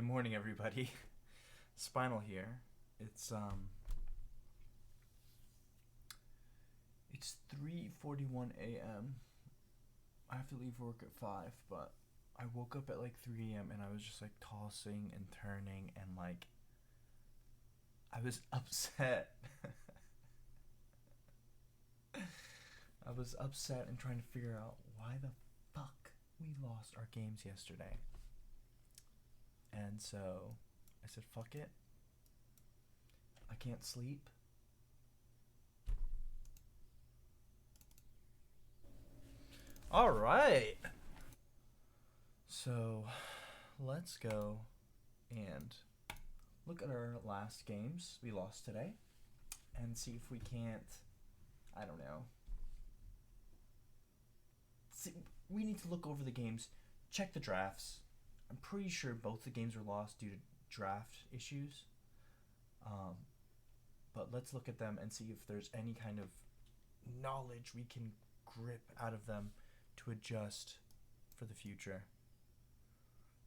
Good morning, everybody. Spinal here. It's 3:41 a.m. I have to leave work at 5, but I woke up at like 3 a.m. and I was just like tossing and turning and like I was upset. I was upset and trying to figure out why the fuck we lost our games yesterday. And so I said, fuck it. I can't sleep. All right. So let's go and look at our last games we lost today and see if we can't, I don't know. We need to look over the games, check the drafts. I'm pretty sure both the games were lost due to draft issues. Um, but let's look at them and see if there's any kind of knowledge we can grip out of them to adjust for the future.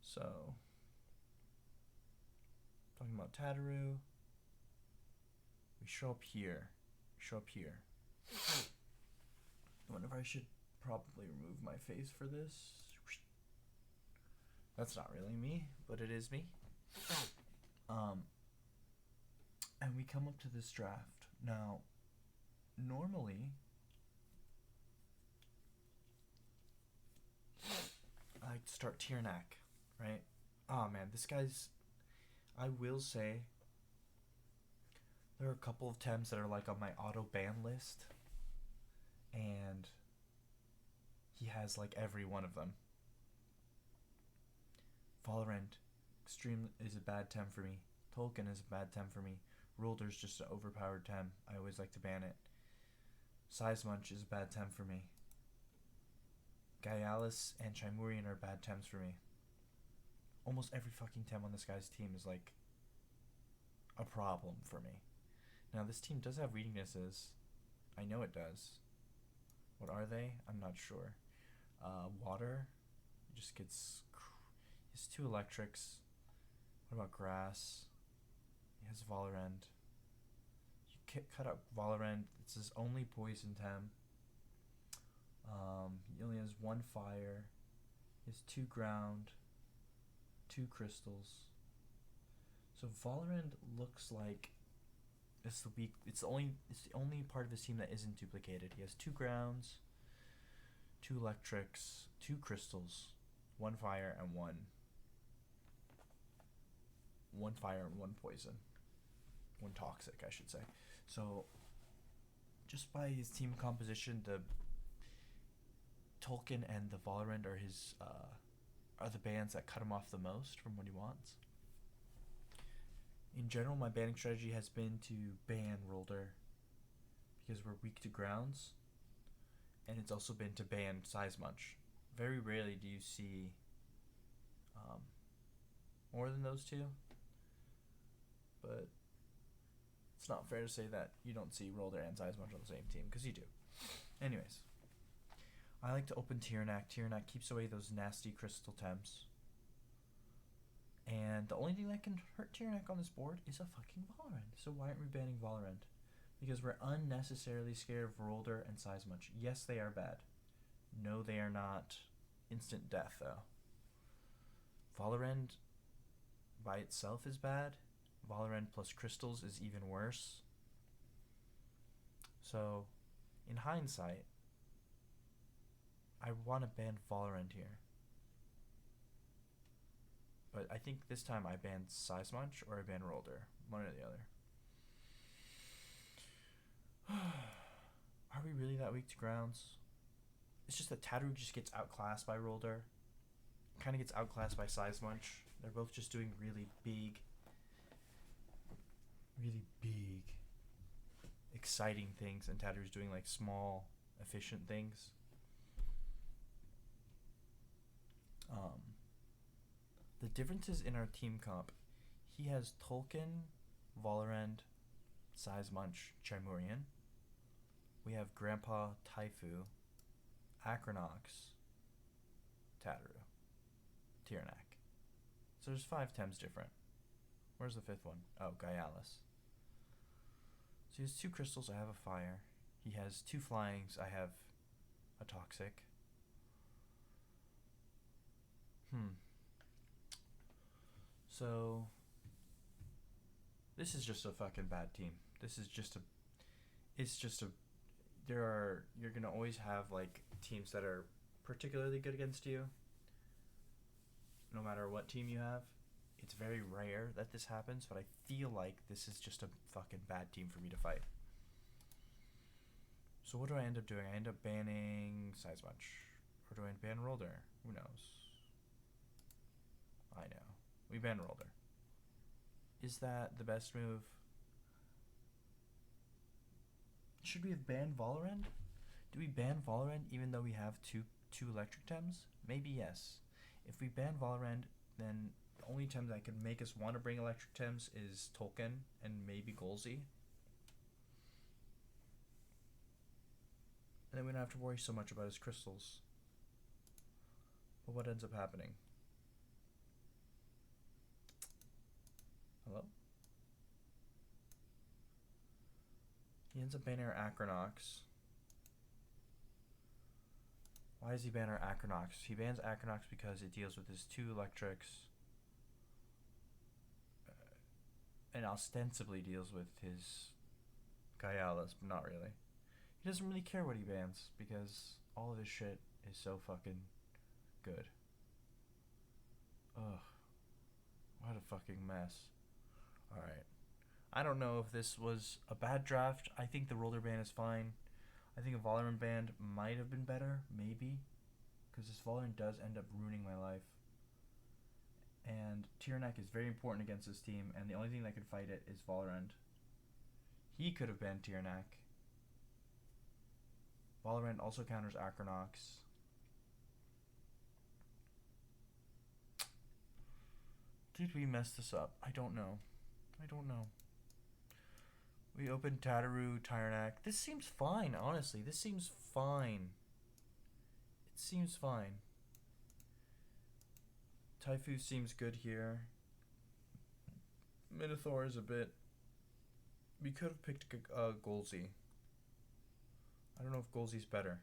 So, talking about Tataru, we show up here. I wonder if I should probably remove my face for this. That's not really me, but it is me. And we come up to this draft. Now, normally, I like to start Tiernak, right? Oh man, this guy's. I will say, there are a couple of Tems that are like on my auto ban list, and he has like every one of them. Valorant, Extreme is a bad Tem for me. Tolkien is a bad Tem for me. Rulder's just an overpowered Tem. I always like to ban it. Sizemunch is a bad Tem for me. Gaialis and Chimurian are bad Tems for me. Almost every fucking Tem on this guy's team is like a problem for me. Now this team does have weaknesses. I know it does. What are they? I'm not sure. Water just gets. He has 2 electrics. What about grass? He has Valorant. You cut out Valorant. It's his only poison Tem. He only has 1 fire. He has 2 ground. 2 crystals. So Valorant looks like it's the only part of his team that isn't duplicated. He has 2 grounds, 2 electrics, 2 crystals, 1 fire and 1 fire and 1 poison. 1 toxic, I should say. So just by his team composition, the Tolkien and the Valorant are the bans that cut him off the most from what he wants. In general, my banning strategy has been to ban Rolder because we're weak to grounds, and it's also been to ban Sizemunch. Very rarely do you see more than those 2, but it's not fair to say that you don't see Rolder and Sizemunch on the same team, because you do. Anyways, I like to open Tiernak. Tiernak keeps away those nasty crystal Tems. And the only thing that can hurt Tiernak on this board is a fucking Valorant. So why aren't we banning Valorant? Because we're unnecessarily scared of Rolder and Sizemunch. Yes, they are bad. No, they are not instant death, though. Valorant by itself is bad. Valorant plus crystals is even worse. So, in hindsight, I want to ban Valorant here. But I think this time I banned Sizemunch or I banned Rolder. One or the other. Are we really that weak to grounds? It's just that Tataru just gets outclassed by Rolder. Kind of gets outclassed by Sizemunch. They're both just doing really big, exciting things, and Tataru's doing like small, efficient things. The differences in our team comp, he has Tolkien, Valorant, Sizemunch, Chimurian. We have Grandpa, Taifu, Acronox, Tataru, Tiernak. So there's 5 Tems different. Where's the 5th one? Oh, Gaialis. So he has 2 crystals, I have a fire. He has 2 flyings, I have a toxic. So this is just a fucking bad team. This is just a it's just a you're gonna always have like teams that are particularly good against you. No matter what team you have. It's very rare that this happens, but I feel like this is just a fucking bad team for me to fight. So what do I end up doing? I end up banning Sizewatch. Or do I ban Rolder? Who knows? I know. We ban Rolder. Is that the best move? Should we have banned Valorant? Do we ban Valorant even though we have two electric Tems? Maybe yes. If we ban Valorant, then the only Tem that could make us want to bring electric Tems is Tolkien and maybe Golzy. And then we don't have to worry so much about his crystals. But what ends up happening? Hello? He ends up banning our Acronox. Why does he ban our Acronox? He bans Acronox because it deals with his 2 electrics. And ostensibly deals with his Gaialis, but not really. He doesn't really care what he bans because all of his shit is so fucking good. Ugh. What a fucking mess. Alright. I don't know if this was a bad draft. I think the Roller ban is fine. I think a Valorant ban might have been better, maybe. Because this Valorant does end up ruining my life. And Tyrannak is very important against this team, and the only thing that could fight it is Valorant. He could have banned Tyrannak. Valorant also counters Acronox. Did we mess this up? I don't know. We opened Tataru, Tyrannak. This seems fine, honestly. This seems fine. It seems fine. Taifu seems good here. Minotaur is a bit... We could have picked Golzy. I don't know if Golzy's better.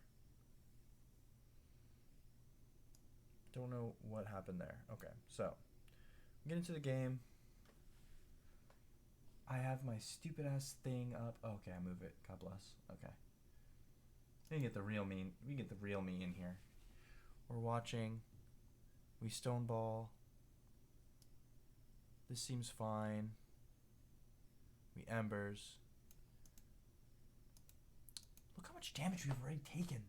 Don't know what happened there. Okay, so... Get into the game. I have my stupid ass thing up. Oh, okay, I move it. God bless. Okay. We can get the real me. We get the real me in here. We're watching. We stoneball. This seems fine. We embers. Look how much damage we've already taken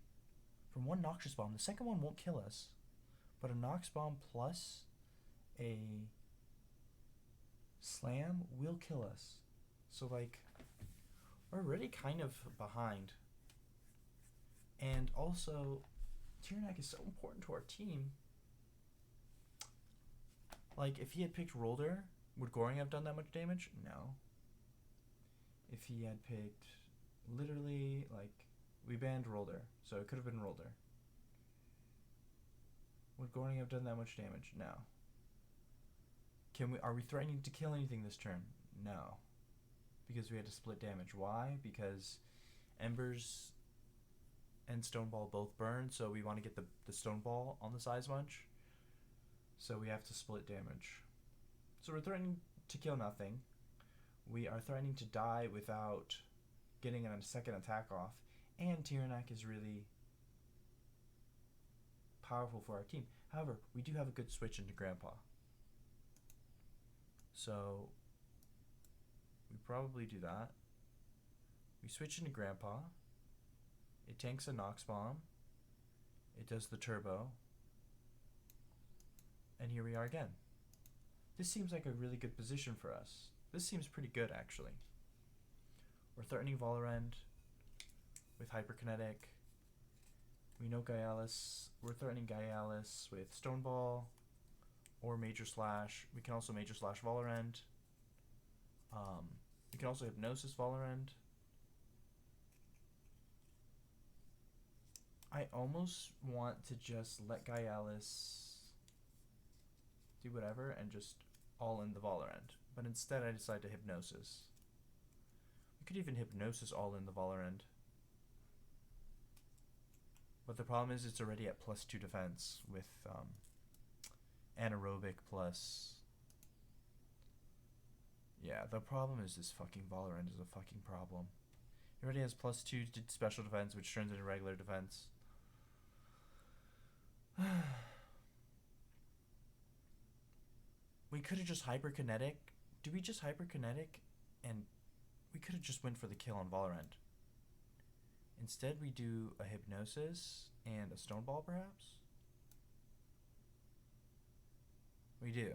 from one Noxious Bomb. The second one won't kill us, but a Nox Bomb plus a Slam will kill us. So like, we're already kind of behind. And also, Tyrannak is so important to our team. Like, if he had picked Rolder, would Goring have done that much damage? No. If he had picked, literally, like, we banned Rolder, so it could have been Rolder. Would Goring have done that much damage? No. Are we threatening to kill anything this turn? No. Because we had to split damage. Why? Because Embers and Stoneball both burn, so we want to get the Stoneball on the Sizewatch. So we have to split damage. So we're threatening to kill nothing. We are threatening to die without getting a second attack off. And Tyrannak is really powerful for our team. However, we do have a good switch into Grandpa. So we probably do that. We switch into Grandpa. It tanks a Nox Bomb. It does the turbo. And here we are again. This seems like a really good position for us. This seems pretty good, actually. We're threatening Valorant with Hyperkinetic. We know Gaialis. We're threatening Gaialis with Stoneball or Major Slash. We can also Major Slash Valorant. We can also Hypnosis Valorant. I almost want to just let Gaialis do whatever, and just all in the Valorant. But instead I decided to Hypnosis. We could even Hypnosis all in the Valorant. But the problem is it's already at +2 defense with Anaerobic plus... Yeah, the problem is this fucking Valorant is a fucking problem. It already has +2 special defense, which turns into regular defense. We could have just Hyperkinetic. Do we just Hyperkinetic? And we could have just went for the kill on Valorant. Instead, we do a Hypnosis and a Stoneball, perhaps? We do.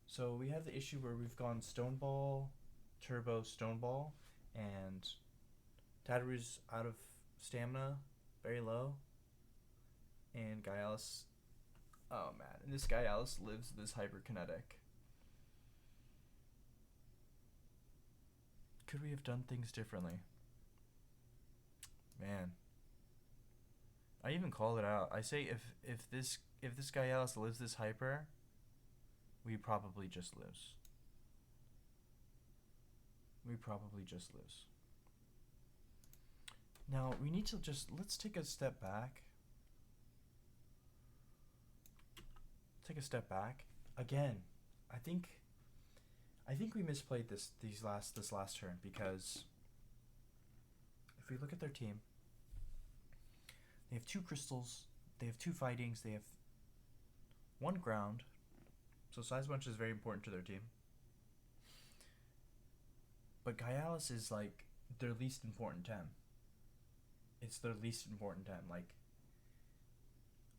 So we have the issue where we've gone Stoneball, Turbo, Stoneball, and Tataru's out of stamina, very low, and Gaialis, oh man, and this Gaialis lives this Hyperkinetic. Could we have done things differently? Man. I even called it out. I say if this Gaialis lives this hyper, we probably just lose. We probably just lose. Now, we need to just, let's take a step back. Take a step back. Again, I think we misplayed this last turn, because if we look at their team, they have 2 crystals, they have 2 fightings, they have 1 ground. So Size Bunch is very important to their team. But Gaialis is like their least important tem. It's their least important tem. Like,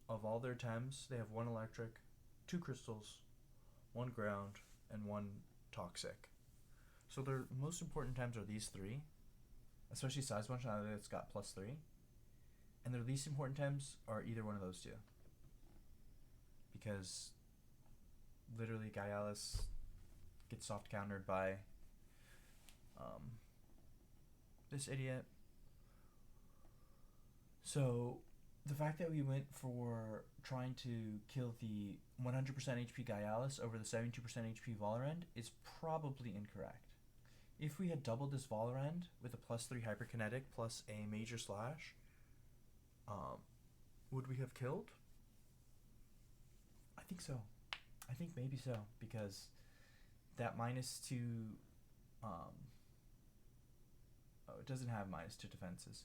of all their tems, they have 1 electric, 2 crystals, 1 ground, and 1 toxic. So their most important tems are these 3, especially Size Bunch now that it's got +3. And their least important tems are either one of those 2. Because literally Gaialis gets soft countered by this idiot. So the fact that we went for trying to kill the 100% HP Gaialis over the 72% HP Valorant is probably incorrect. If we had doubled this Valorant with a +3 Hyperkinetic plus a Major Slash, would we have killed? I think so. I think maybe so, because that -2, it doesn't have -2 defenses.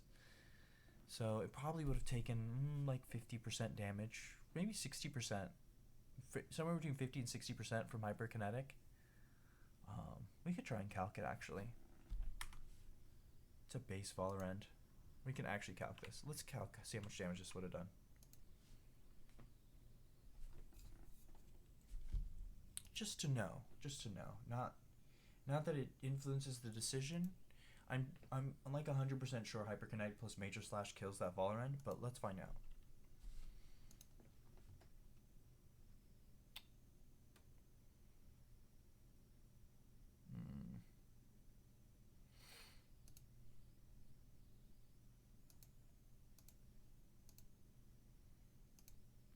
So it probably would have taken like 50% damage, maybe 60%, somewhere between 50 and 60% from Hyperkinetic. We could try and calc it, actually. It's a base Valorant. We can actually calc this. Let's calc, see how much damage this would have done. Just to know. Not that it influences the decision. I'm like 100% sure Hyperkinetic plus Major Slash kills that Valorant, but let's find out.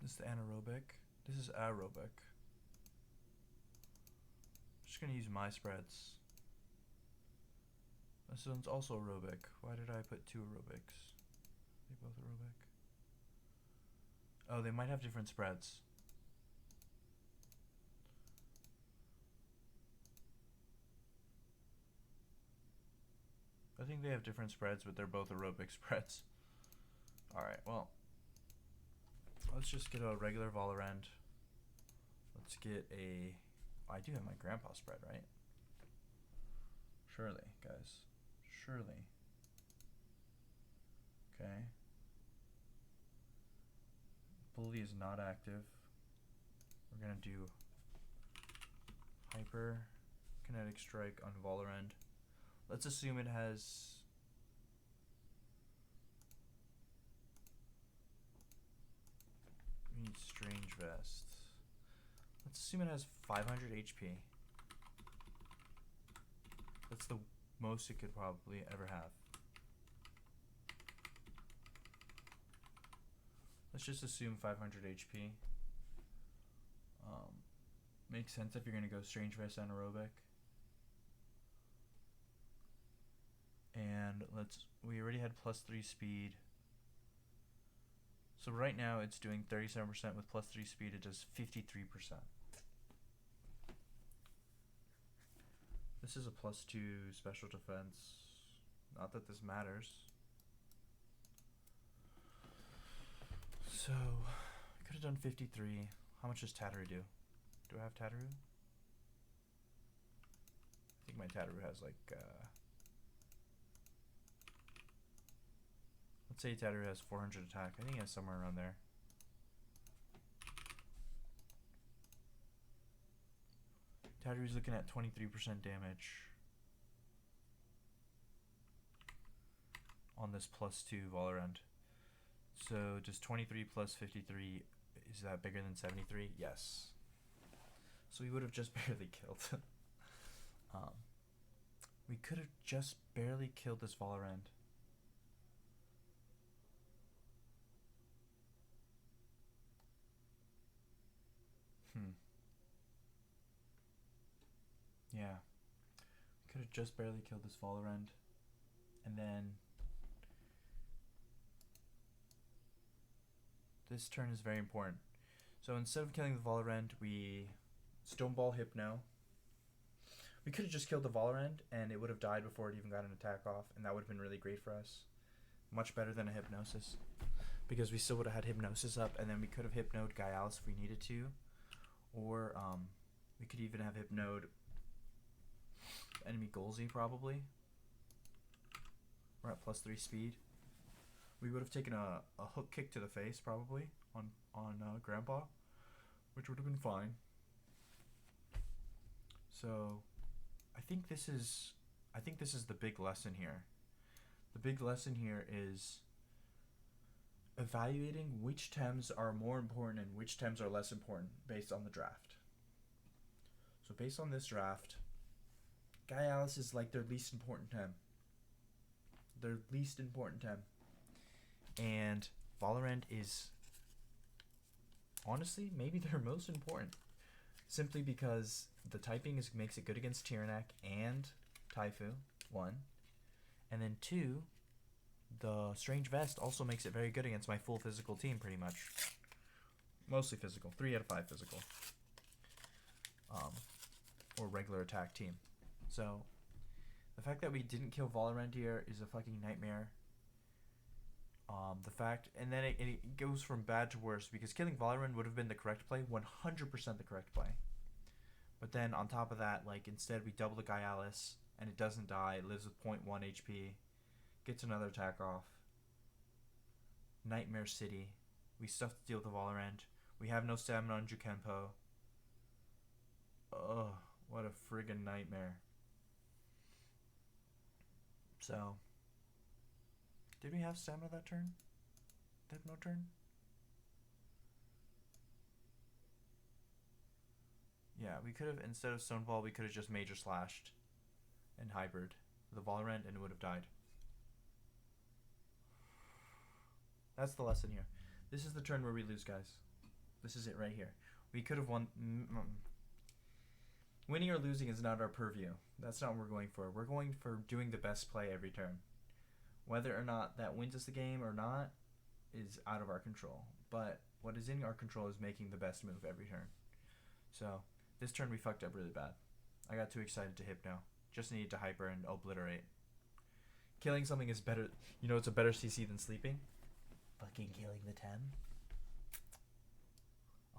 This is the anaerobic. This is aerobic. Just gonna use my spreads. This one's also aerobic. Why did I put 2 aerobics? They both aerobic. Oh, they might have different spreads. I think they have different spreads, but they're both aerobic spreads. Alright, well, let's just get a regular Valorant. Let's get a... I do have my grandpa spread, right? Surely, guys. Surely. Okay. Bully is not active. We're gonna do Hyper Kinetic Strike on Valorant. Let's assume it has... We need Strange Vest. Let's assume it has 500 HP. That's the most it could probably ever have. Let's just assume 500 HP. Makes sense if you're gonna go Strange Vest Anaerobic. And we already had +3 speed. So right now it's doing 37% with +3 speed, it does 53%. This is a +2 special defense. Not that this matters. So, I could have done 53. How much does Tataru do? Do I have Tataru? I think my Tataru has like, let's say Tataru has 400 attack. I think he has somewhere around there. Tataru's looking at 23% damage on this +2 Valorant. So does 23 plus 53, is that bigger than 73? Yes. So we would have just barely killed. We could have just barely killed this Valorant. Yeah. Could have just barely killed this Valorant. And then this turn is very important. So instead of killing the Valorant, we Stoneball Hypno. We could have just killed the Valorant and it would have died before it even got an attack off, and that would have been really great for us. Much better than a Hypnosis. Because we still would have had Hypnosis up, and then we could have Hypnoed Gaialis if we needed to. Or we could even have Hypnoed enemy Golzy probably. We're at +3 speed. We would have taken a hook kick to the face probably on Grandpa, which would have been fine. So I think this is the big lesson here. The big lesson here is evaluating which Tems are more important and which Tems are less important based on the draft. So based on this draft, Gaialis is like their least important Tem. Their least important Tem. And Valorant is honestly maybe their most important. Simply because the typing makes it good against Tyrannek and Taifu, 1. And then 2, the Strange Vest also makes it very good against my full physical team pretty much. Mostly physical. 3 out of 5 physical. Or regular attack team. So, the fact that we didn't kill Valorant here is a fucking nightmare. And then it goes from bad to worse, because killing Valorant would have been the correct play, 100% the correct play. But then on top of that, like, instead we double the Gaialis, and it doesn't die, it lives with 0.1 HP, gets another attack off. Nightmare City. We still have to deal with the Valorant. We have no stamina on Jukenpo. Ugh, what a friggin' nightmare. So, did we have stamina that turn? Did no turn? Yeah, we could have, instead of Stoneball, we could have just Major Slashed and Hybrid the Valorant and it would have died. That's the lesson here. This is the turn where we lose, guys. This is it right here. We could have won. Winning or losing is not our purview. That's not what we're going for. We're going for doing the best play every turn. Whether or not that wins us the game or not is out of our control. But what is in our control is making the best move every turn. So, this turn we fucked up really bad. I got too excited to Hypno. Just needed to Hyper and Obliterate. Killing something is better. You know it's a better CC than sleeping? Fucking killing the Tem.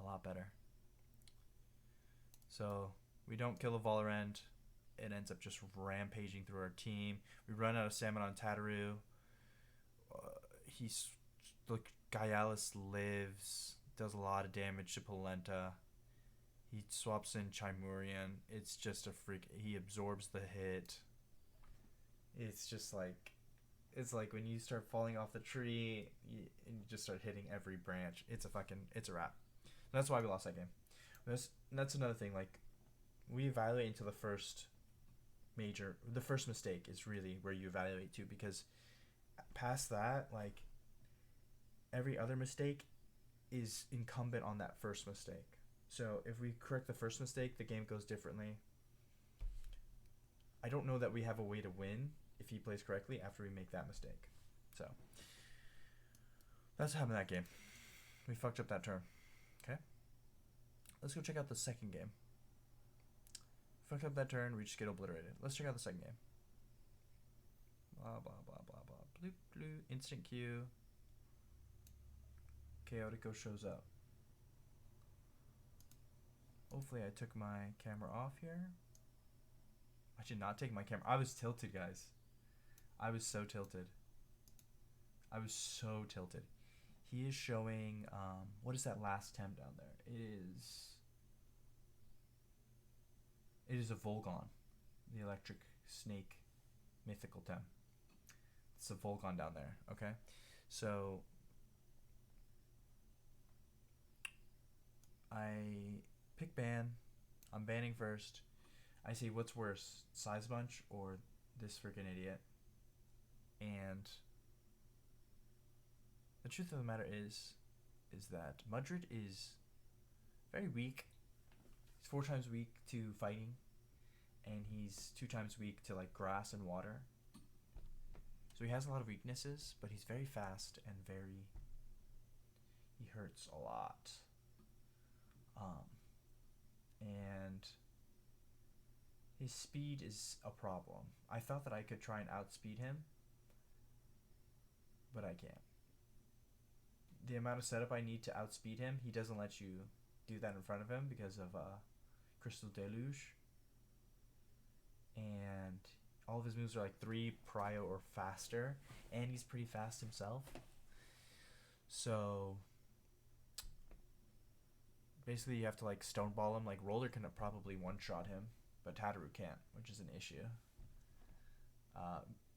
A lot better. So, we don't kill a Valorant. It ends up just rampaging through our team. We run out of stamina on Tataru. Gaialis lives. Does a lot of damage to Polenta. He swaps in Chimurian. It's just a freak. He absorbs the hit. It's just like... It's like when you start falling off the tree and you just start hitting every branch. It's a wrap. That's why we lost that game. That's another thing. Like, we evaluate into the first mistake is really where you evaluate to, because past that, like, every other mistake is incumbent on that first mistake. So if we correct the first mistake, the game goes differently. I don't know that we have a way to win if he plays correctly after we make that mistake. So that's what happened in that game. We fucked up that turn. Okay. Let's go check out the second game. Fucked up that turn, we just get obliterated. Let's check out the second game. Blah, blah, blah, blah, blah. Bloop, bloop. Instant Q. Chaotico shows up. Hopefully I took my camera off here. I should not take my camera. I was tilted, guys. I was so tilted. He is showing, what is that last tem down there? It is a Volgon, the electric snake mythical tem. It's a Volgon down there, okay? So I pick ban. I'm banning first. I say, what's worse, Size Bunch or this freaking idiot? And the truth of the matter is that Mudred is very weak. He's 4 times weak to fighting, and he's 2 times weak to like grass and water. So he has a lot of weaknesses, but he's very fast and he hurts a lot. And his speed is a problem. I thought that I could try and outspeed him, but I can't. The amount of setup I need to outspeed him, he doesn't let you do that in front of him because of Crystal Deluge. And all of his moves are like 3 prio or faster, and he's pretty fast himself. So basically you have to like stoneball him. Like Roller can probably one-shot him, but Tataru can't, which is an issue.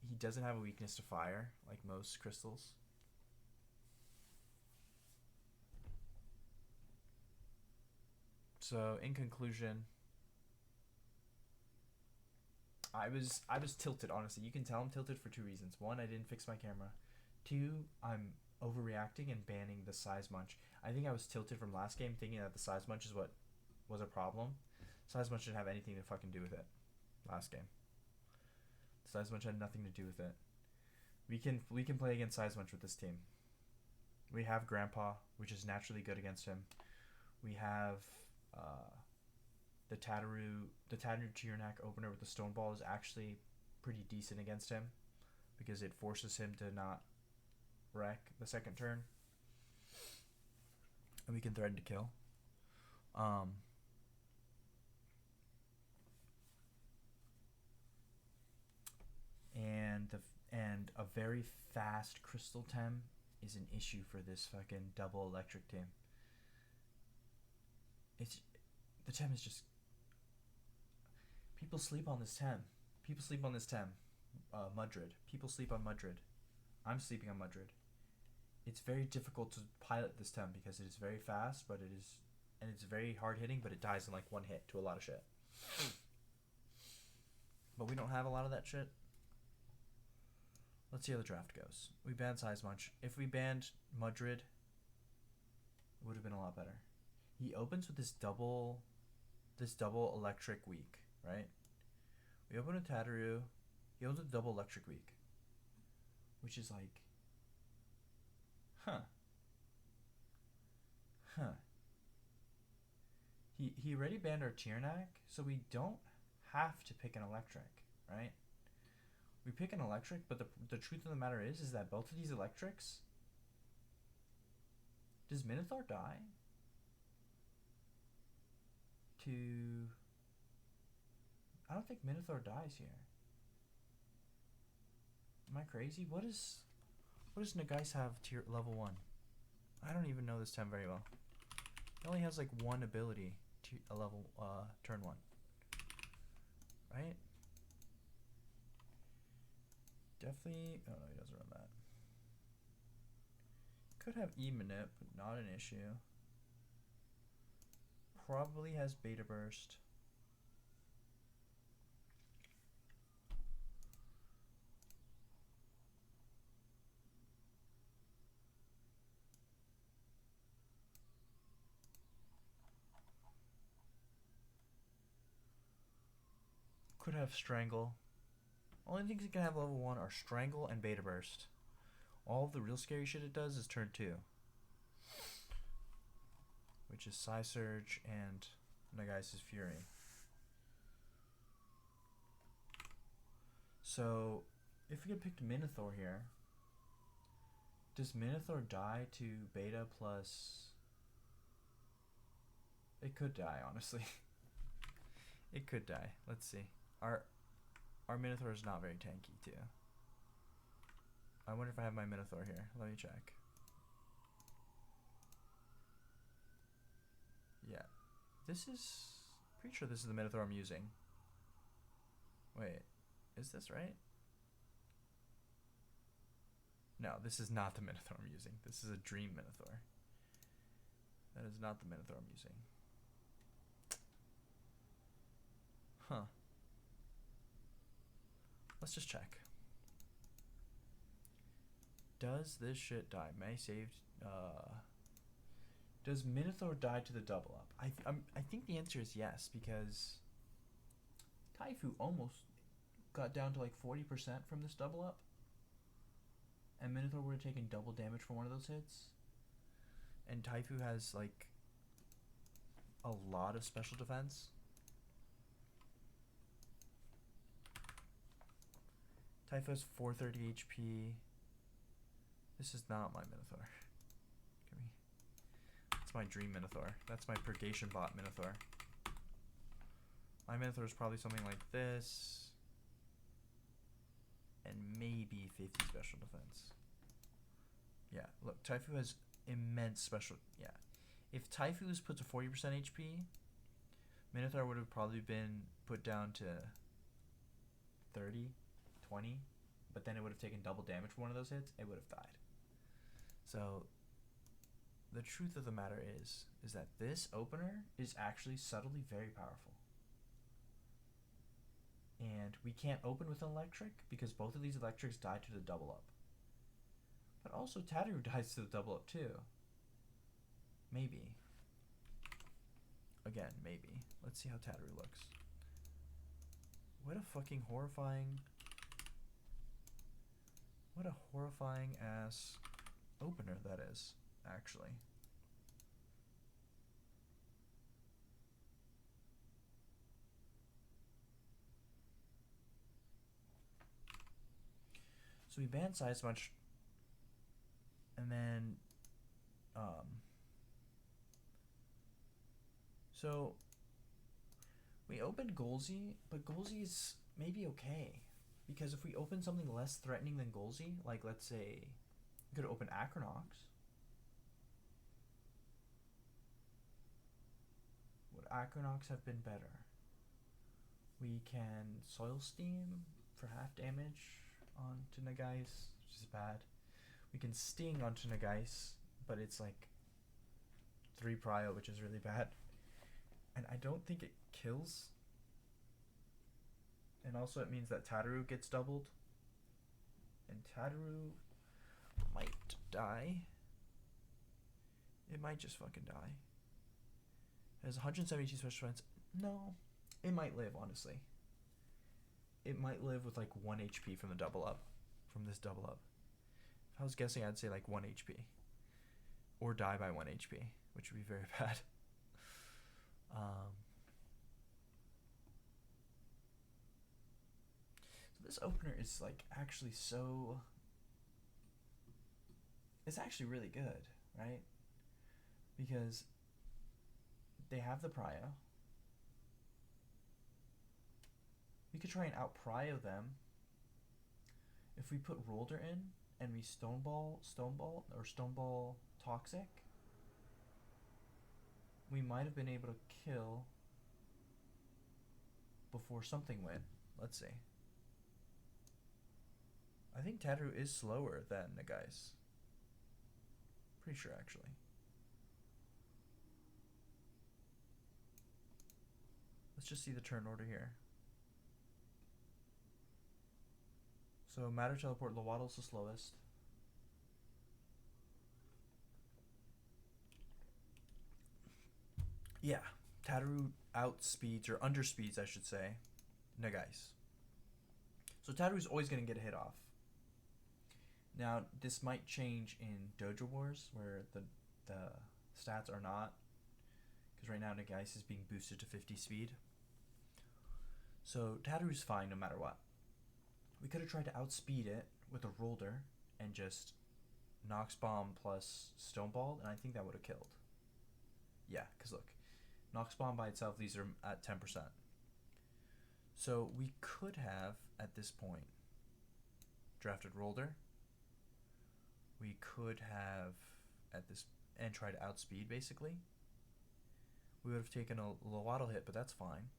He doesn't have a weakness to fire like most crystals. So in conclusion, I was tilted, honestly. You can tell I'm tilted for 2 reasons. 1, I didn't fix my camera. 2, I'm overreacting and banning the Size Munch. I think I was tilted from last game thinking that the Size Munch is what was a problem. Size Munch didn't have anything to fucking do with it last game. Size Munch had nothing to do with it. We can play against Size Munch with this team. We have Grandpa, which is naturally good against him. We have the Tataru Tiernak opener with the Stone Ball is actually pretty decent against him because it forces him to not wreck the second turn, and we can threaten to kill. And a very fast Crystal Tem is an issue for this fucking double electric team. The Tem is just, people sleep on this Tem. Mudred. People sleep on Mudred. I'm sleeping on Mudred. It's very difficult to pilot this Tem because it is very fast, but it's very hard hitting, but it dies in like 1 hit to a lot of shit. But we don't have a lot of that shit. Let's see how the draft goes. We banned Size Munch. If we banned Mudred, it would have been a lot better. He opens with this double electric weak, right? We open with Tataru. He opens with double electric weak, which is like, He already banned our Tiernak, so we don't have to pick an electric, right? We pick an electric, but the truth of the matter is that both of these electrics... Does Minotaur die? I don't think Minotaur dies here. Am I crazy? What does Nagais have tier level 1? I don't even know this Tem very well. He only has like 1 ability to a level turn 1. Right? Definitely. Oh no, he doesn't run that. Could have E-Manip, but not an issue. Probably has Beta Burst. Could have Strangle. Only things it can have level 1 are Strangle and Beta Burst. All of the real scary shit it does is turn 2. Which is Psy Surge and Nagai's Fury. So, if we had picked Minotaur here, does Minotaur die to Beta plus... It could die, honestly. It could die. Let's see. Our Minotaur is not very tanky, too. I wonder if I have my Minotaur here. Let me check. Yeah. This is... Pretty sure this is the Minotaur I'm using. Wait. Is this right? No, this is not the Minotaur I'm using. This is a Dream Minotaur. That is not the Minotaur I'm using. Huh. Let's just check. Does this shit die? May saved. Does Minotaur die to the double up? I think the answer is yes, because Taifu almost got down to like 40% from this double up, and Minotaur would have taken double damage for one of those hits. And Taifu has like a lot of special defense. Taifu has 430 HP. This is not my Minotaur. Give me. That's my Dream Minotaur. That's my Purgation Bot Minotaur. My Minotaur is probably something like this. And maybe 50 special defense. Yeah, look, Taifu has immense special... Yeah. If Taifu was put to 40% HP, Minotaur would have probably been put down to 30, 20, but then it would have taken double damage for one of those hits. It would have died. So, the truth of the matter is that this opener is actually subtly very powerful. And we can't open with an electric because both of these electrics die to the double up. But also Tataru dies to the double up too. Maybe. Again, maybe. Let's see how Tataru looks. What a fucking horrifying... What a horrifying ass opener that is, actually. So we banned Size Much, and then, so we opened Golzi, but Golzi's maybe okay, because if we open something less threatening than Golzi, like let's say, we could open Acronox. Would Acronox have been better? We can Soil Steam for half damage onto Nagais, which is bad. We can Sting onto Nagais, but it's like 3 prio, which is really bad. And I don't think it kills. And also it means that Tataru gets doubled. And Tataru might die. It might just fucking die. It has 172 special defense. No. It might live, honestly. It might live with like 1 HP from the double up. From this double up. If I was guessing, I'd say like 1 HP. Or die by 1 HP, which would be very bad. So this opener is like actually so... It's actually really good, right? Because they have the prio. We could try and out-prio them. If we put Rolder in and we Stoneball Toxic, we might have been able to kill before something went. Let's see. I think Tataru is slower than Nagais. Pretty sure, actually. Let's just see the turn order here. So Matter Teleport, Lowaddle's the slowest. Yeah, Tataru outspeeds, or underspeeds I should say, Nagais. So Tataru's always going to get a hit off. Now, this might change in Dojo Wars, where the stats are not. Because right now Nagais is being boosted to 50 speed. So Tataru's fine no matter what. We could have tried to outspeed it with a Rolder and just Nox Bomb plus Stone Ball, and I think that would have killed. Yeah, because look, Nox Bomb by itself, these are at 10%. So we could have, at this point, drafted Rolder. We could have, at this, and tried to outspeed, basically. We would have taken a Lowaddle hit, but that's fine.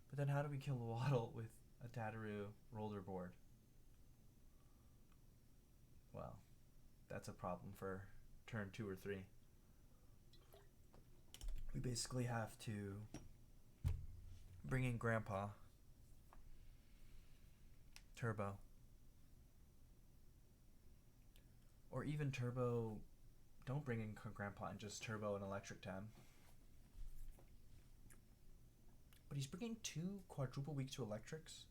But then how do we kill Lowaddle with a Tataru Rolder board? Well, that's a problem for turn 2 or 3. We basically have to bring in Grandpa, Turbo, or even Turbo. Don't bring in Grandpa and just Turbo and Electric Tem. But he's bringing 2 quadruple weak to electrics.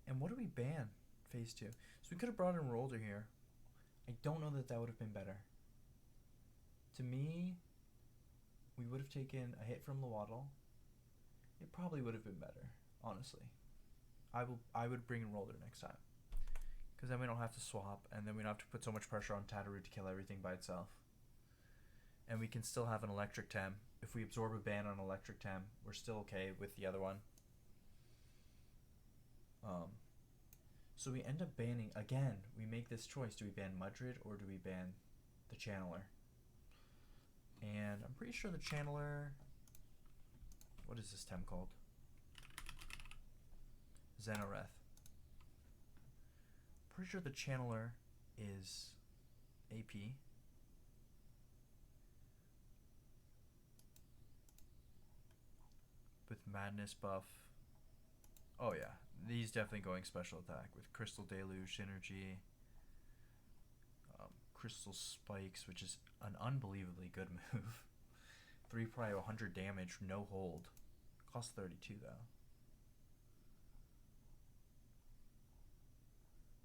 And what do we ban phase 2? So we could have brought in Rolder here. I don't know that would have been better. To me, we would have taken a hit from Lowaddle. It probably would have been better, honestly. I would bring in Rolder next time. Because then we don't have to swap, and then we don't have to put so much pressure on Tataru to kill everything by itself. And we can still have an Electric Tem. If we absorb a ban on Electric Tem, we're still okay with the other one. So we end up banning, again, we make this choice. Do we ban Mudrid or do we ban the Channeler? And I'm pretty sure the Channeler, what is this Tem called? Xenoreth. Pretty sure the Channeler is AP. With Madness buff. Oh yeah, he's definitely going special attack with Crystal Deluge, Synergy, Crystal Spikes, which is an unbelievably good move. 3 prio, 100 damage, no hold. Cost 32 though.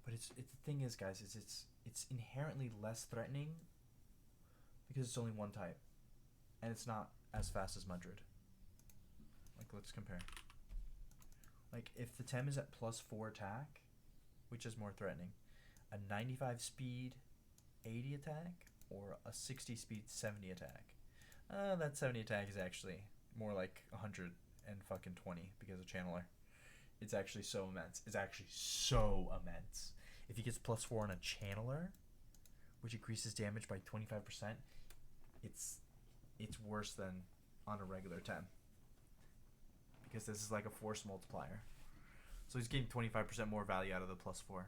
But it's the thing is, guys, it's inherently less threatening because it's only one type, and it's not as fast as Mudrid. Like, let's compare. Like, if the Tem is at +4 attack, which is more threatening? A 95 speed, 80 attack, or a 60 speed, 70 attack? That 70 attack is actually more like 120 because of Channeler. It's actually so immense. It's actually so immense. If he gets +4 on a Channeler, which increases damage by 25%, it's worse than on a regular Tem. Because this is like a force multiplier. So he's getting 25% more value out of the +4.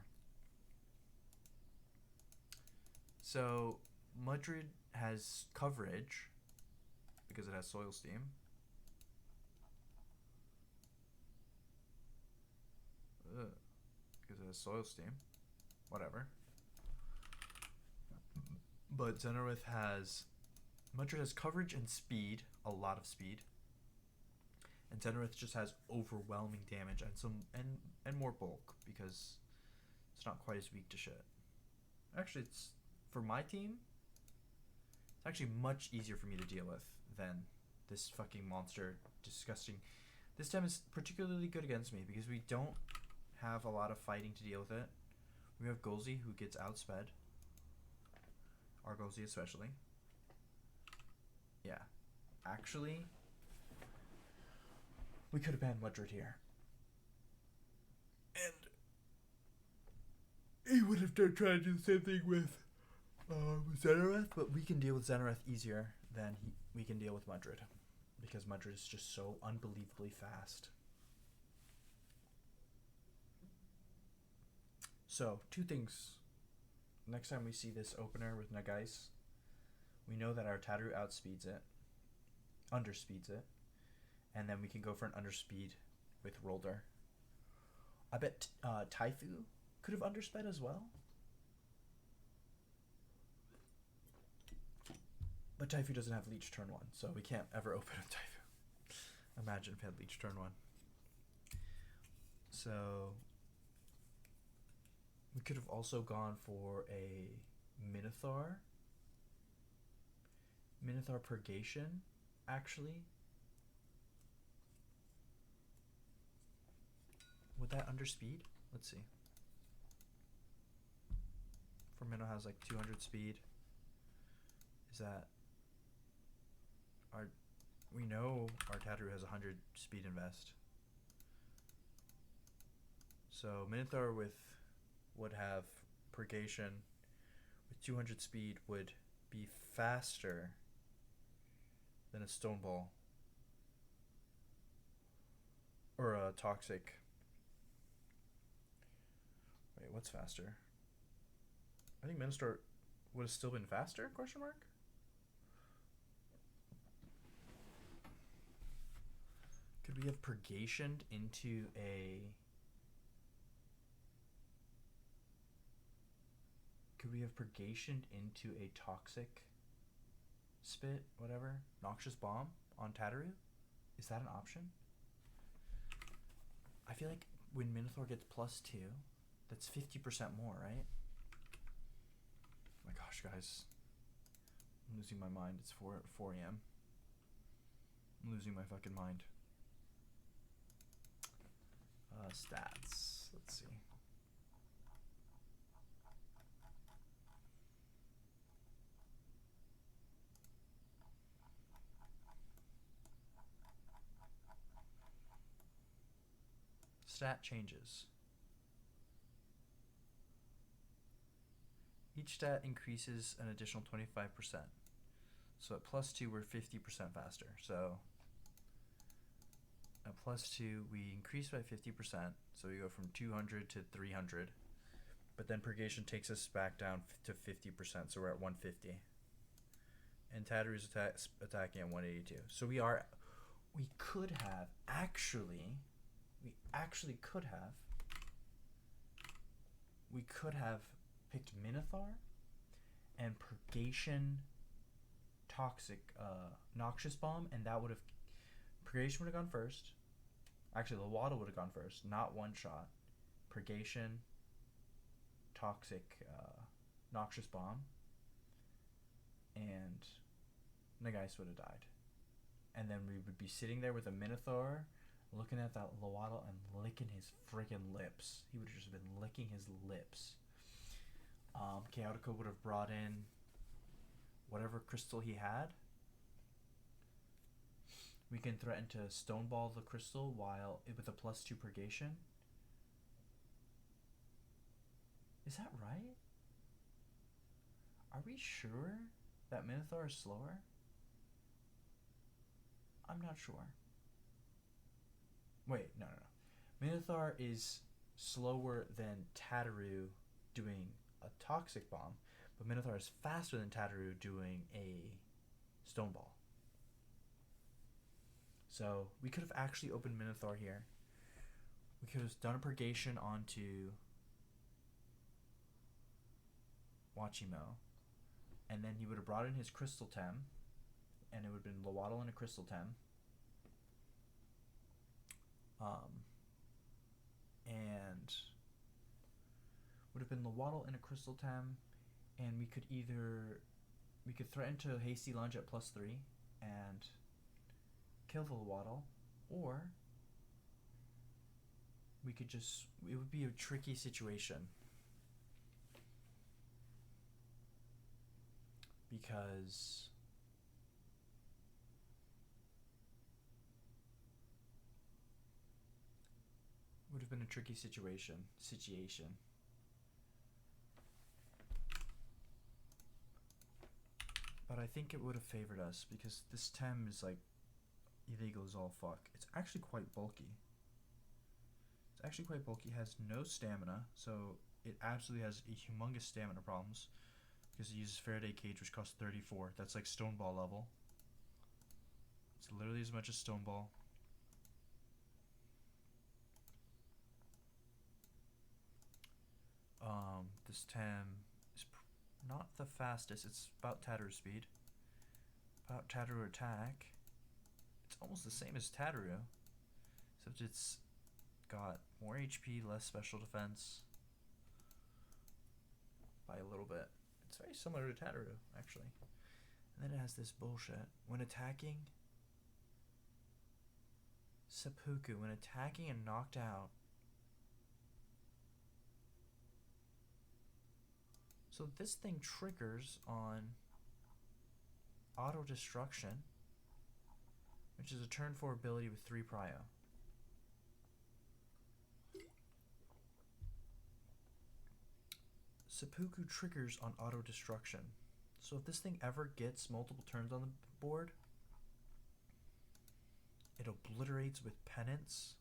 So Mudrid has coverage because it has Soil Steam. Because it has Soil Steam. Whatever. But Xenoreth has... Mudrid has coverage and speed. A lot of speed. And Xenoreth just has overwhelming damage and more bulk because it's not quite as weak to shit. Actually, it's for my team. It's actually much easier for me to deal with than this fucking monster, disgusting. This Tem is particularly good against me because we don't have a lot of fighting to deal with it. We have Golzi who gets outsped. Our Golzi especially. Yeah, actually. We could have banned Mudrid here. And he would have tried to do the same thing with Xenoreth, but we can deal with Xenoreth easier than we can deal with Mudrid. Because Mudrid is just so unbelievably fast. So, 2 things. Next time we see this opener with Nagais, we know that our Tataru outspeeds it. Underspeeds it. And then we can go for an underspeed with Rolder. I bet Taifu could have undersped as well. But Taifu doesn't have Leech turn 1, so we can't ever open a Taifu. Imagine if it had Leech turn 1. So we could have also gone for a Minotaur. Minotaur Purgation, actually. Would that underspeed? Let's see. For Minnow has like 200 speed. Is that our? We know our Tataru has 100 speed invest. So Minotaur would have Purgation with 200 speed would be faster than a Stone Ball or a Toxic. Wait, what's faster? I think Minotaur would have still been faster? Question mark. Could we have Purgationed into a? Could we have Purgationed into a Toxic Spit, whatever? Noxious Bomb on Tataru? Is that an option? I feel like when Minotaur gets +2, that's 50% more, right? My gosh, guys. I'm losing my mind. It's 4 a.m. I'm losing my fucking mind. Stats. Let's see. Stat changes. Each stat increases an additional 25%. So at +2, we're 50% faster. So at +2, we increase by 50%. So we go from 200 to 300. But then Purgation takes us back down to 50%. So we're at 150. And Tataru's attacking at 182. So we could have picked Minotaur and Purgation Toxic Noxious Bomb, and that would have Purgation would have gone first. Actually, Lawado would have gone first, not one shot. Purgation Toxic Noxious Bomb, and Nagais would have died. And then we would be sitting there with a Minotaur looking at that Lawado and licking his freaking lips. He would have just been licking his lips. Chaotico would have brought in whatever crystal he had. We can threaten to Stoneball the crystal while with a +2 Purgation. Is that right? Are we sure that Minotaur is slower? I'm not sure. Wait, no. Minotaur is slower than Tataru doing a Toxic Bomb, but Minotaur is faster than Tataru doing a Stone Ball. So we could have actually opened Minotaur here. We could have done a Purgation onto Wachimo, and then he would have brought in his Crystal Tem, and it would have been Lawado and a Crystal Tem. And would have been Lawado and a Crystal Tem, and we could threaten to Hasty Lunge at +3 and kill the Lawado, or we could just, it would be a tricky situation because would have been a tricky situation. But I think it would have favored us because this Tem is like illegal as all fuck. It's actually quite bulky. Has no stamina, so it absolutely has a humongous stamina problems because it uses Faraday Cage, which costs 34. That's like Stone Ball level. It's literally as much as Stone Ball. This Tem is not the fastest. It's about Tataru speed. About Tataru attack. It's almost the same as Tataru, except it's got more HP, less special defense by a little bit. It's very similar to Tataru, actually. And then it has this bullshit. When attacking, seppuku, when attacking and knocked out. So this thing triggers on auto destruction, which is a turn 4 ability with 3 prio. Seppuku triggers on auto destruction. So if this thing ever gets multiple turns on the board, it obliterates with penance.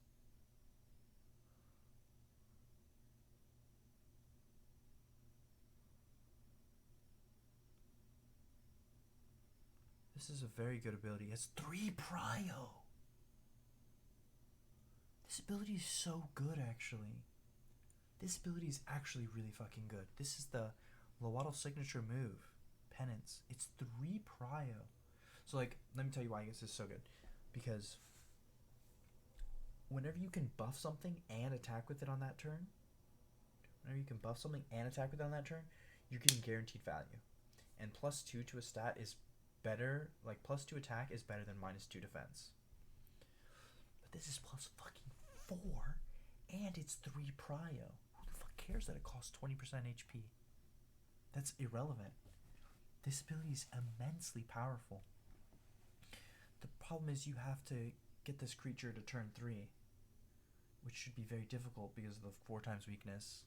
This is a very good ability. It has 3 prio. This ability is so good, actually. This ability is actually really fucking good. This is the Lowaddle signature move, Penance. It's 3 prio. So, like, let me tell you why I guess this is so good. Because whenever you can buff something and attack with it on that turn, you're getting guaranteed value. And +2 to a stat is better, like, +2 attack is better than -2 defense. But this is +4, and it's 3 prio. Who the fuck cares that it costs 20% HP? That's irrelevant. This ability is immensely powerful. The problem is you have to get this creature to turn 3, which should be very difficult because of the 4 times weakness.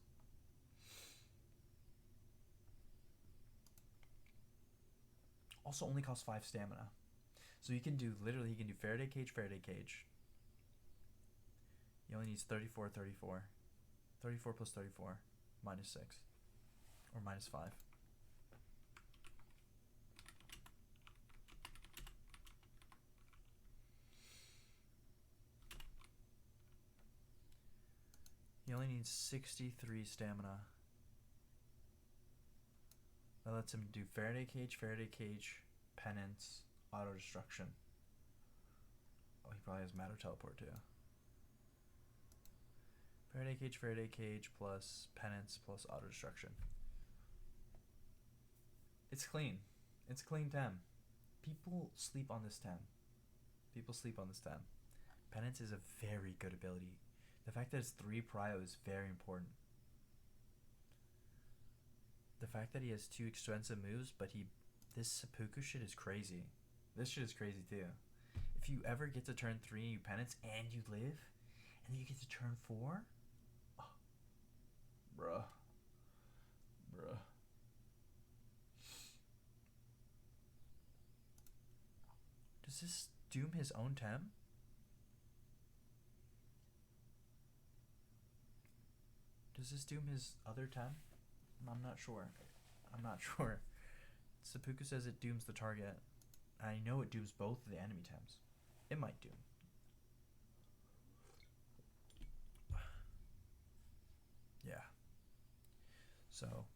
Also only costs 5 stamina. So you can do, literally, he can do Faraday Cage, Faraday Cage. He only needs 34, 34. 34 plus 34, -6. Or -5. He only needs 63 stamina. That lets him do Faraday Cage, Penance, Auto Destruction. Oh, he probably has Matter Teleport too. Faraday Cage plus Penance plus Auto Destruction. It's clean. It's a clean 10. People sleep on this 10. Penance is a very good ability. The fact that it's 3 prio is very important. The fact that he has 2 expensive moves, but this seppuku shit is crazy. This shit is crazy too. If you ever get to turn 3 and you penance and you live, and then you get to turn 4, oh, bruh. Does this doom his own tem? Does this doom his other tem? I'm not sure. Seppuku says it dooms the target. I know it dooms both of the enemy tems. It might doom. Yeah. So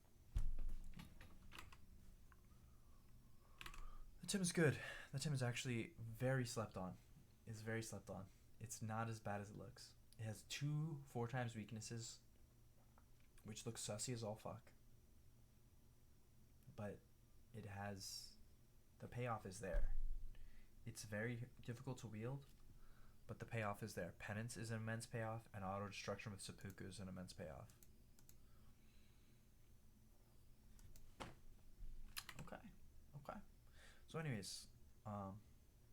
the tem is good. The tem is actually very slept on. It's very slept on. It's not as bad as it looks. It has 2 4 times weaknesses, which looks sussy as all fuck. But it has, the payoff is there. It's very difficult to wield, but the payoff is there. Penance is an immense payoff, and auto destruction with seppuku is an immense payoff. Okay. So anyways,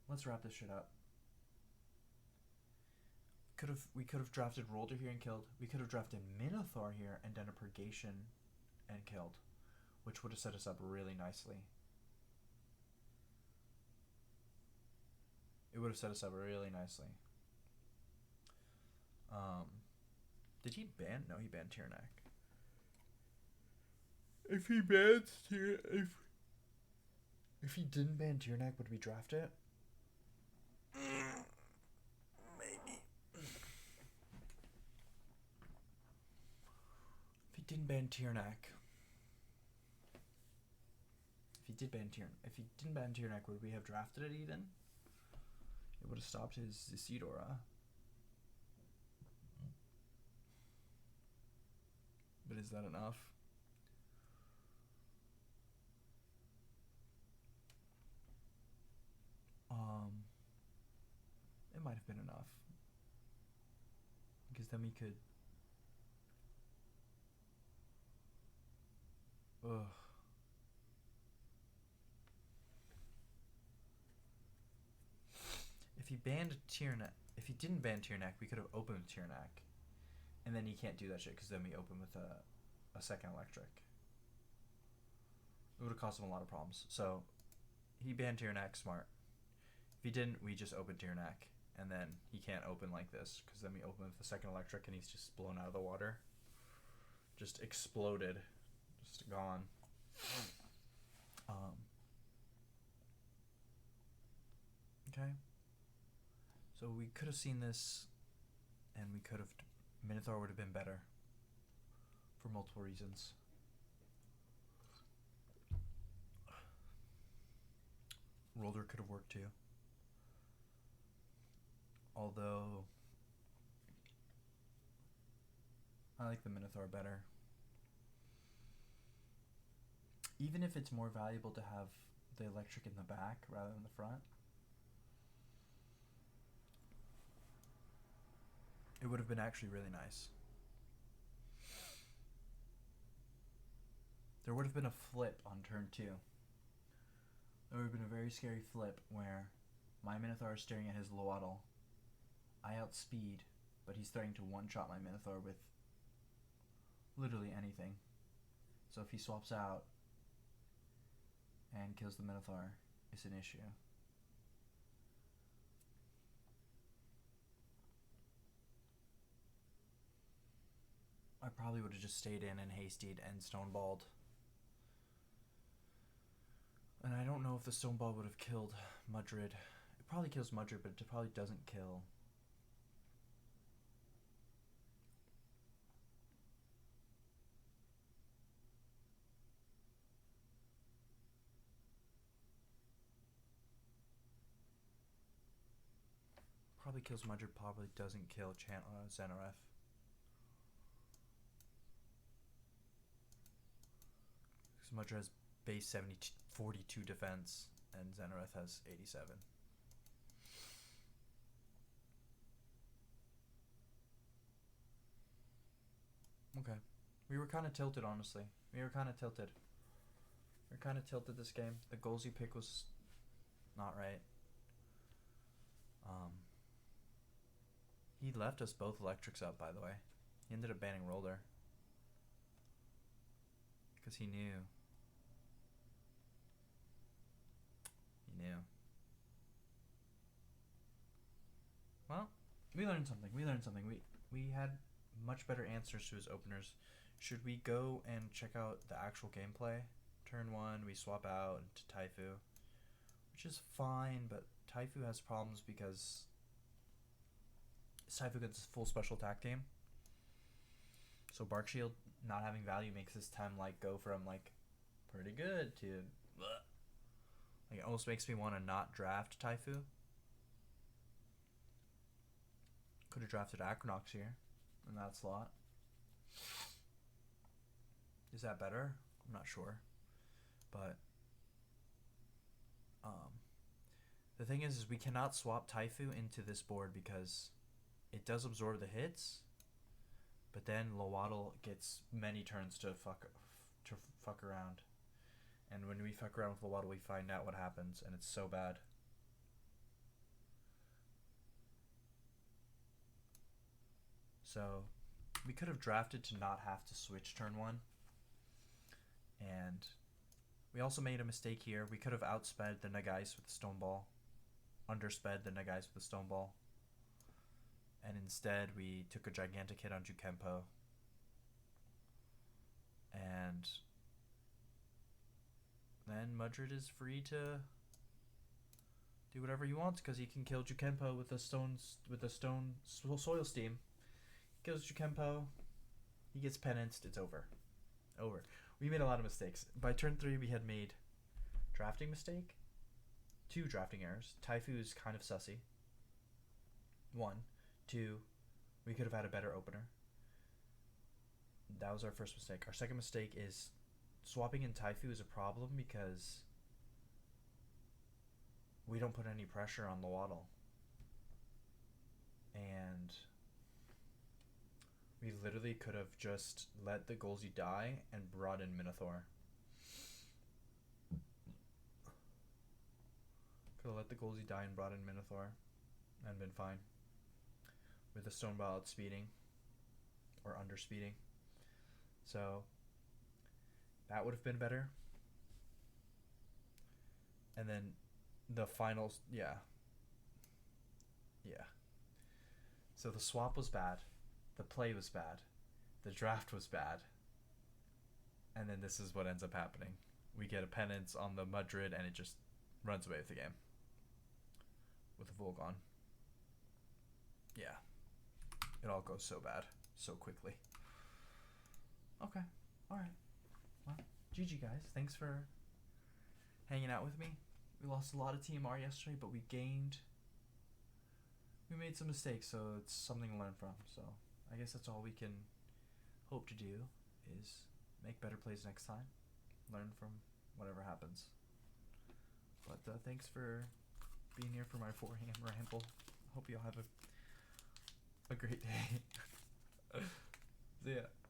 let's wrap this shit up. We could have drafted Rolder here and killed. We could have drafted Minotaur here and done a purgation and killed, which would have set us up really nicely. It would have set us up really nicely. Did he ban? No, he banned Tyrnak. If he didn't ban Tyrnak, would we draft it? Maybe. If he didn't ban Tyrnak. If he didn't ban Tyrnak, would we have drafted it even? It would have stopped his Isidora. But is that enough? It might have been enough. Because then we could... Ugh. If he banned Tiernak... If he didn't ban Tiernak, we could have opened with Tiernak. And then he can't do that shit, because then we open with a second electric. It would have caused him a lot of problems. So, he banned Tiernak, smart. If he didn't, we just opened Tiernak. And then he can't open like this, because then we open with the second electric and he's just blown out of the water. Just exploded. Just gone. Okay. So we could have seen this, and we could have... Minotaur would have been better. For multiple reasons. Roller could have worked too. Although... I like the Minotaur better. Even if it's more valuable to have the electric in the back rather than the front, it would have been actually really nice. There would have been a flip on turn 2. There would have been a very scary flip where my Minotaur is staring at his Lowaddle. I outspeed, but he's starting to one-shot my Minotaur with literally anything. So if he swaps out and kills the Minotaur, it's an issue. I probably would have just stayed in and hastied and stoneballed. And I don't know if the stoneball would have killed Mudrid. It probably kills Mudrid, but it probably doesn't kill... Probably kills Mudrid, probably doesn't kill Xanareth. Because Mudrid has base 42 defense, and Xanareth has 87. Okay. We were kind of tilted, honestly. We were kind of tilted this game. The goals you pick was not right. He left us both electrics up, by the way. He ended up banning Roller. Because he knew. Well, we learned something. We had much better answers to his openers. Should we go and check out the actual gameplay? Turn 1, we swap out into Taifu. Which is fine, but Taifu has problems because Taifu gets full special attack team. So Bark Shield not having value makes this time like go from like pretty good to bleh. Like it almost makes me want to not draft Taifu. Could have drafted Acronox here in that slot. Is that better? I'm not sure. But the thing is we cannot swap Taifu into this board because it does absorb the hits, but then Lowaddle gets many turns to fuck around. And when we fuck around with Lowaddle, we find out what happens, and it's so bad. So we could have drafted to not have to switch turn 1. And we also made a mistake here. We could have outsped the Nagais with the Stone Ball, undersped the Nagais with the Stone Ball, and instead we took a gigantic hit on Jukempo. And then Mudrid is free to do whatever he wants because he can kill Jukempo with the stone soil steam. He kills Jukempo, he gets penanced, it's over. We made a lot of mistakes. By turn 3 we had made drafting mistake, 2 drafting errors. Taifu is kind of sussy. 1, 2, we could have had a better opener. that was our first mistake. Our second mistake is swapping in Taifu is a problem because we don't put any pressure on the Waddle. And we literally could have just let the Golzy die and brought in Minotaur. Could have let the Golzy die and brought in Minotaur and been fine. With the Stoneball outspeeding or underspeeding. So that would have been better. And then the finals, yeah. So the swap was bad. The play was bad. The draft was bad. And then this is what ends up happening. We get a penance on the Madrid and it just runs away with the game. With the Volgon. Yeah. It all goes so bad. So quickly. Okay. Alright. Well, GG guys. Thanks for hanging out with me. We lost a lot of TMR yesterday, but we gained... We made some mistakes, so it's something to learn from. So I guess that's all we can hope to do is make better plays next time. Learn from whatever happens. But thanks for being here for my forehand ramble. Hope you all have a great day. See ya.